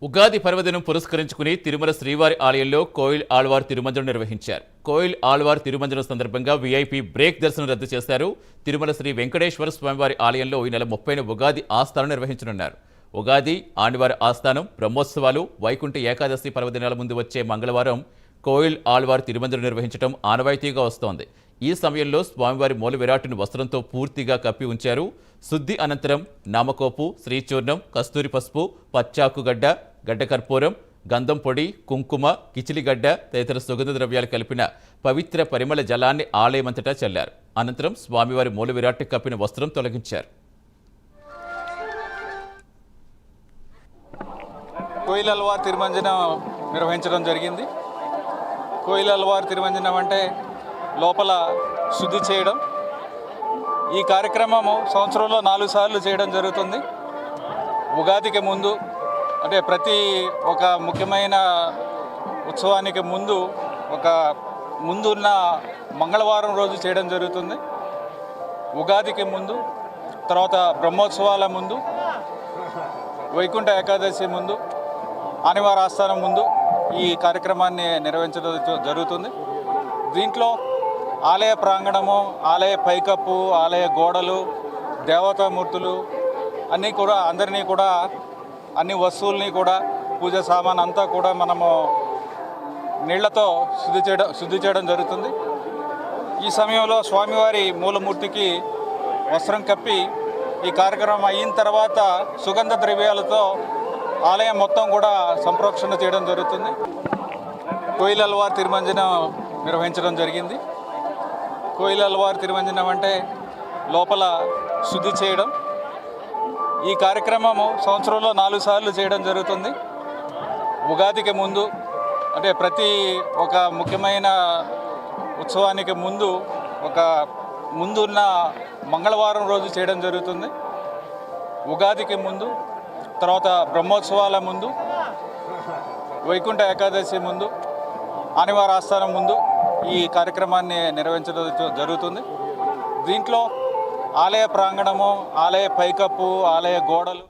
ఉగాది పర్వదినం పురస్కరించుకుని తిరుమల శ్రీవారి ఆలయంలో కోయిల్ ఆళ్వార్ తిరుమంజనం నిర్వహించారు. కోయిల్ ఆళ్వార్ తిరుమంజనం సందర్భంగా వీఐపీ బ్రేక్ దర్శనం రద్దు చేశారు. తిరుమల శ్రీ వెంకటేశ్వర స్వామివారి ఆలయంలో ఈ నెల 30న ఉగాది ఆస్థానం నిర్వహించనున్నారు. ఉగాది, ఆండివారి ఆస్థానం, బ్రహ్మోత్సవాలు, వైకుంఠ ఏకాదశి పర్వదినాల ముందు వచ్చే మంగళవారం కోయిల్ ఆళ్వార్ తిరుమంజనం నిర్వహించడం ఆనవాయితీగా వస్తోంది. ఈ సమయంలో స్వామివారి మూల విరాటును వస్త్రంతో పూర్తిగా కప్పి ఉంచారు. శుద్ధి అనంతరం నామకోపు, శ్రీచూర్ణం, కస్తూరి పసుపు, పచ్చాకుగడ్డ, గడ్డకర్పూరం, గంధం పొడి, కుంకుమ, కిచిలిగడ్డ తదితర సుగంధ ద్రవ్యాలు కలిపిన పవిత్ర పరిమళ జలాన్ని ఆలయమంతటా చల్లారు. అనంతరం స్వామివారి మూల విరాట్ని కప్పిన వస్త్రం తొలగించారు. కోయిల్ ఆళ్వార్ తిరుమంజనం నిర్వహించడం జరిగింది. కోయిల్ ఆళ్వార్ తిరుమంజనం అంటే లోపల శుద్ధి చేయడం. ఈ కార్యక్రమము సంవత్సరంలో 4 సార్లు చేయడం జరుగుతుంది. ఉగాదికి ముందు, అంటే ప్రతి ఒక ముఖ్యమైన ఉత్సవానికి ముందు ముందున్న మంగళవారం రోజు చేయడం జరుగుతుంది. ఉగాదికి ముందు, తర్వాత బ్రహ్మోత్సవాల ముందు, వైకుంఠ ఏకాదశి ముందు, ఆనివార ఆస్థానం ముందు ఈ కార్యక్రమాన్ని నిర్వహించడం జరుగుతుంది. దీంట్లో ఆలయ ప్రాంగణము, ఆలయ పైకప్పు, ఆలయ గోడలు, దేవతామూర్తులు అందరినీ కూడా అన్ని వస్తువుల్ని కూడా, పూజ సామాన్ అంతా కూడా మనము నీళ్లతో శుద్ధి చేయడం జరుగుతుంది. ఈ సమయంలో స్వామివారి మూలమూర్తికి వస్త్రం కప్పి ఈ కార్యక్రమం అయిన తర్వాత సుగంధ ద్రవ్యాలతో ఆలయం మొత్తం కూడా సంప్రోక్షణ చేయడం జరుగుతుంది. కోయిల్ ఆళ్వార్ తిరుమంజనం నిర్వహించడం జరిగింది. కోయిల్ ఆళ్వార్ తిరుమంజనం అంటే లోపల శుద్ధి చేయడం. ఈ కార్యక్రమము సంవత్సరంలో 4 సార్లు చేయడం జరుగుతుంది. ఉగాదికి ముందు, అంటే ప్రతి ఒక ముఖ్యమైన ఉత్సవానికి ముందు ముందున్న మంగళవారం రోజు చేయడం జరుగుతుంది. ఉగాదికి ముందు, తర్వాత బ్రహ్మోత్సవాల ముందు, వైకుంఠ ఏకాదశి ముందు, ఆనివార ఆస్థానం ముందు ఈ కార్యక్రమాన్ని నిర్వహించడం జరుగుతుంది. దీంట్లో ఆలయ ప్రాంగణము, ఆలయ పైకప్పు, ఆలయ గోడలు